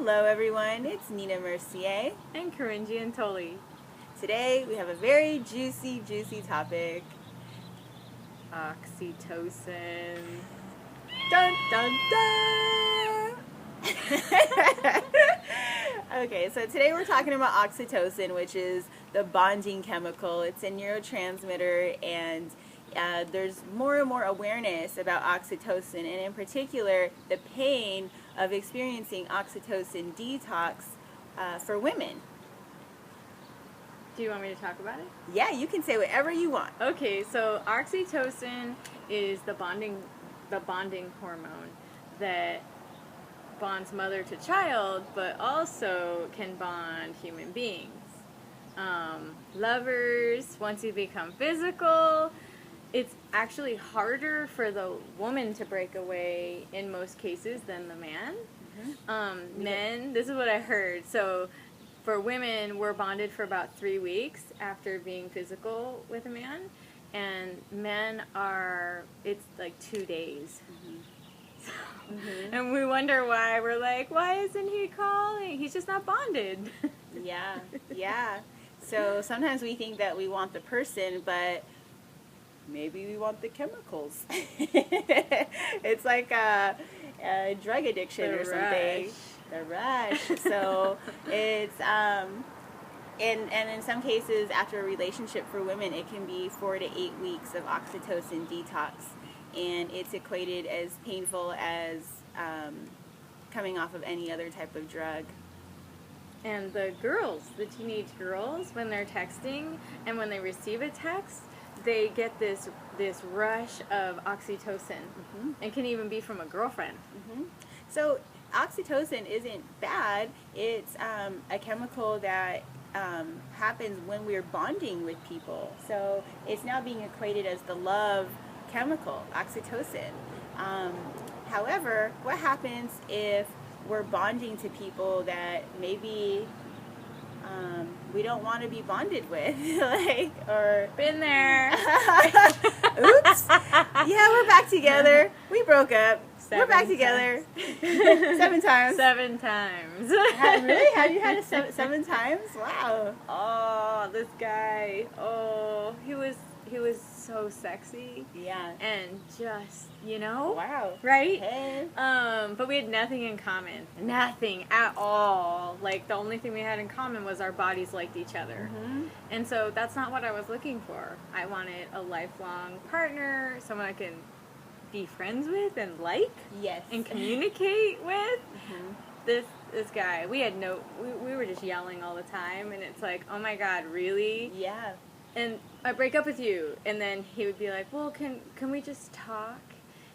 Hello everyone, it's Nina Mercier. And Corinn and Today we have a very juicy topic. Oxytocin. Dun dun dun! Okay, so today we're talking about oxytocin, which is the bonding chemical. It's a neurotransmitter, and there's more and more awareness about oxytocin, and in particular, the pain of experiencing oxytocin detox for women. Do you want me to talk about it? Yeah, you can say whatever you want. Okay, so oxytocin is the bonding hormone that bonds mother to child, but also can bond human beings. Lovers, once you become physical, it's actually harder for the woman to break away in most cases than the man. Mm-hmm. Men, this is what I heard. So for women, we're bonded for about 3 weeks after being physical with a man. And men it's like 2 days. Mm-hmm. Mm-hmm. And we wonder why. We're like, why isn't he calling? He's just not bonded. Yeah. So sometimes we think that we want the person, but maybe we want the chemicals. It's like a drug addiction or something. The rush. So it's and in some cases, after a relationship for women, it can be 4 to 8 weeks of oxytocin detox, and it's equated as painful as coming off of any other type of drug. And the teenage girls, when they're texting and when they receive a text, they get this rush of oxytocin. Mm-hmm. It can even be from a girlfriend. Mm-hmm. So oxytocin isn't bad. It's a chemical that happens when we're bonding with people. So it's now being equated as the love chemical, oxytocin. However, what happens if we're bonding to people that maybe we don't want to be bonded with? Or been there. Oops. Yeah, we're back together. We broke up. We're back together. 7 times. 7 times. Really? Have you had it 7 times? Wow. Oh, this guy. Oh, he was so sexy. Yeah. And just, Wow. Right? Hey. But we had nothing in common. Nothing at all. Like, the only thing we had in common was our bodies liked each other. Mm-hmm. And so that's not what I was looking for. I wanted a lifelong partner, someone I can be friends with and yes, and communicate with. Mm-hmm. This guy, we were just yelling all the time, and it's like, oh my God, really? Yeah. And I break up with you, and then he would be like, well, can we just talk?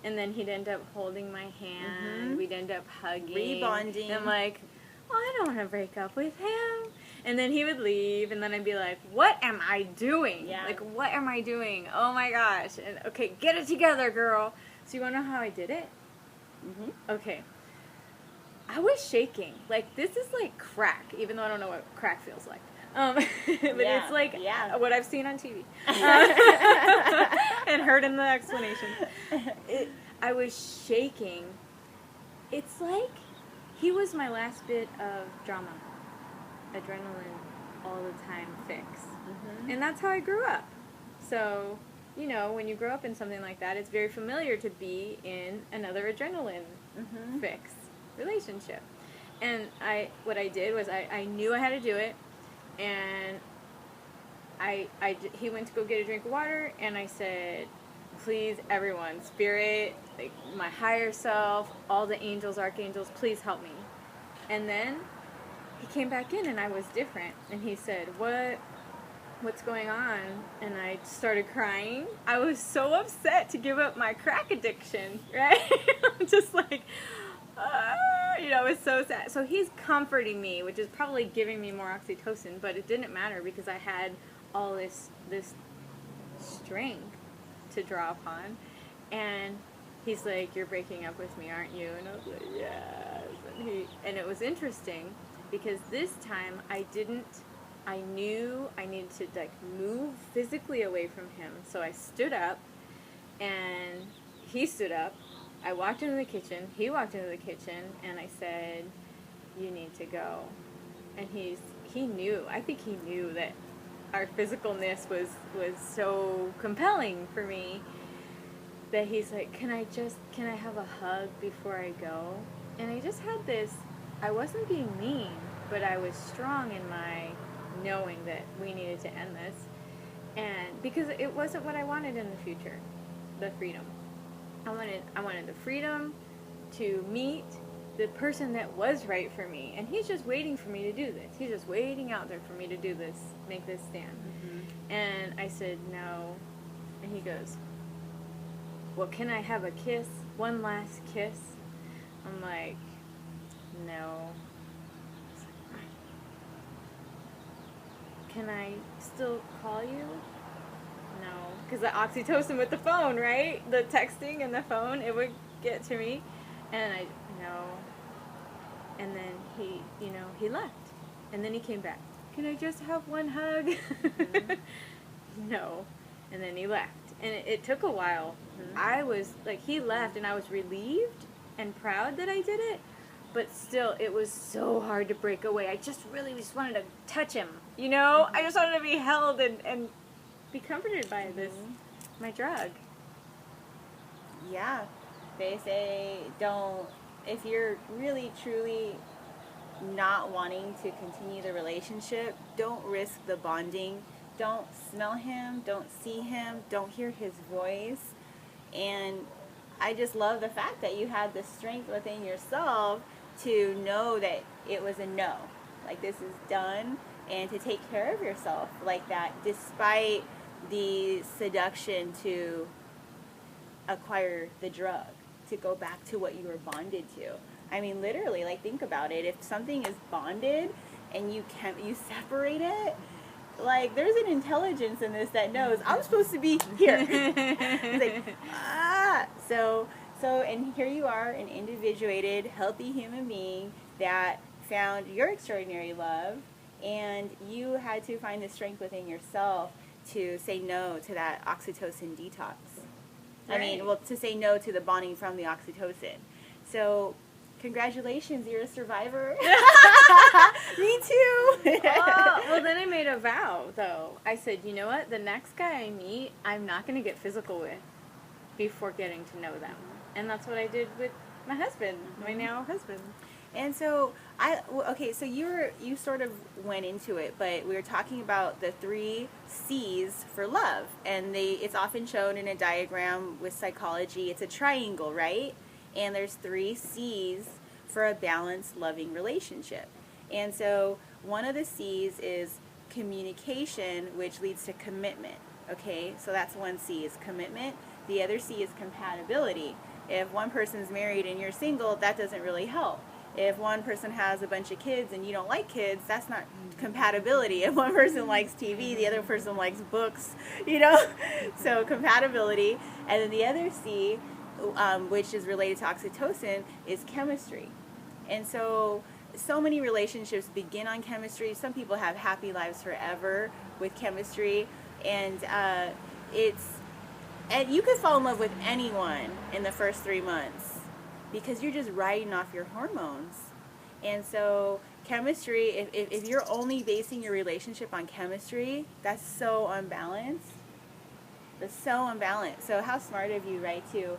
And then he'd end up holding my hand. Mm-hmm. We'd end up hugging. Rebonding. And I'm like, well, I don't want to break up with him. And then he would leave, and then I'd be like, what am I doing? Yeah. Like, what am I doing? Oh my gosh. And okay, get it together, girl. So you want to know how I did it? Mm-hmm. Okay. I was shaking. Like, this is like crack, even though I don't know what crack feels like. But it's like what I've seen on TV and heard in the explanation. I was shaking. It's like he was my last bit of drama, adrenaline, all the time fix. Mm-hmm. And that's how I grew up. So, when you grow up in something like that, it's very familiar to be in another adrenaline fix relationship. And what I did was I knew I had to do it. And he went to go get a drink of water, and I said, please, everyone, spirit, like my higher self, all the angels, archangels, please help me. And then he came back in, and I was different. And he said, what's going on? And I started crying. I was so upset to give up my crack addiction, right? Just like... it was so sad. So he's comforting me, which is probably giving me more oxytocin, but it didn't matter because I had all this strength to draw upon. And he's like, you're breaking up with me, aren't you? And I was like, yes. And it was interesting because this time I knew I needed to move physically away from him. So I stood up, and he stood up. I walked into the kitchen, he walked into the kitchen, and I said, you need to go. And he knew, I think he knew that our physicalness was so compelling for me that he's like, can I have a hug before I go? And I just had this, I wasn't being mean, but I was strong in my knowing that we needed to end this. And because it wasn't what I wanted in the future, the freedom. I wanted the freedom to meet the person that was right for me. And he's just waiting for me to do this. He's just waiting out there for me to do this, make this stand. Mm-hmm. And I said, no. And he goes, well, can I have a kiss? One last kiss? I'm like, no. Can I still call you? No. Because the oxytocin with the phone, right? The texting and the phone, it would get to me. And no. And then he left. And then he came back. Can I just have one hug? Mm-hmm. No. And then he left. And it took a while. Mm-hmm. I was, like, he left and I was relieved and proud that I did it. But still, it was so hard to break away. I just really just wanted to touch him, you know? Mm-hmm. I just wanted to be held and be comforted by this, my drug. Yeah. They say if you're really, truly not wanting to continue the relationship, don't risk the bonding. Don't smell him, don't see him, don't hear his voice. And I just love the fact that you had the strength within yourself to know that it was a no. Like, this is done, and to take care of yourself like that, despite the seduction to acquire the drug, to go back to what you were bonded to. I mean, literally, like, think about it. If something is bonded and you separate it, like, there's an intelligence in this that knows I'm supposed to be here. It's like, So, and here you are, an individuated, healthy human being that found your extraordinary love, and you had to find the strength within yourself to say no to that oxytocin detox. Right. I mean, well, to say no to the bonding from the oxytocin. So, congratulations, you're a survivor. Me too. Well, then I made a vow, though. I said, you know what? The next guy I meet, I'm not going to get physical with before getting to know them. And that's what I did with my husband, my now husband. And so, so you sort of went into it, but we were talking about the 3 C's for love. And it's often shown in a diagram with psychology. It's a triangle, right? And there's 3 C's for a balanced, loving relationship. And so one of the C's is communication, which leads to commitment. Okay, so that's one C is commitment. The other C is compatibility. If one person's married and you're single, that doesn't really help. If one person has a bunch of kids and you don't like kids, that's not compatibility. If one person likes TV, the other person likes books, you know? So compatibility. And then the other C, which is related to oxytocin, is chemistry. And so many relationships begin on chemistry. Some people have happy lives forever with chemistry. And and you could fall in love with anyone in the first 3 months because you're just riding off your hormones. And so chemistry, if you're only basing your relationship on chemistry, that's so unbalanced. That's so unbalanced. So how smart of you, right, to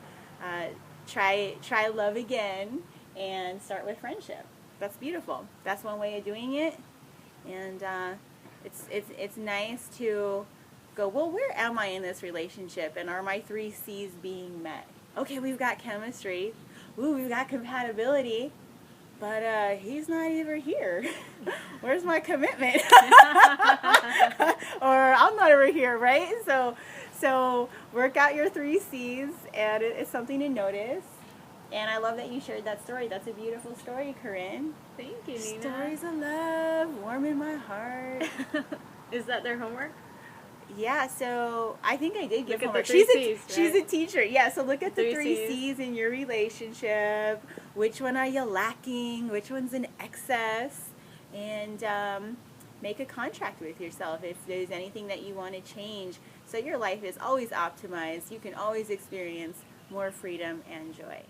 try love again and start with friendship. That's beautiful. That's one way of doing it. And it's nice to go, well, where am I in this relationship? And are my 3 C's being met? Okay, we've got chemistry. Ooh, we've got compatibility. But he's not even here. Where's my commitment? Or I'm not over here, right? So work out your 3 C's, and it's something to notice. And I love that you shared that story. That's a beautiful story, Corinn. Thank you, Nina. Stories of love, warm in my heart. Is that their homework? Yeah, so I think I did give homework. She's a teacher. Yeah, so look at the 3 C's. C's in your relationship. Which one are you lacking? Which one's in excess? And make a contract with yourself if there's anything that you want to change so your life is always optimized. You can always experience more freedom and joy.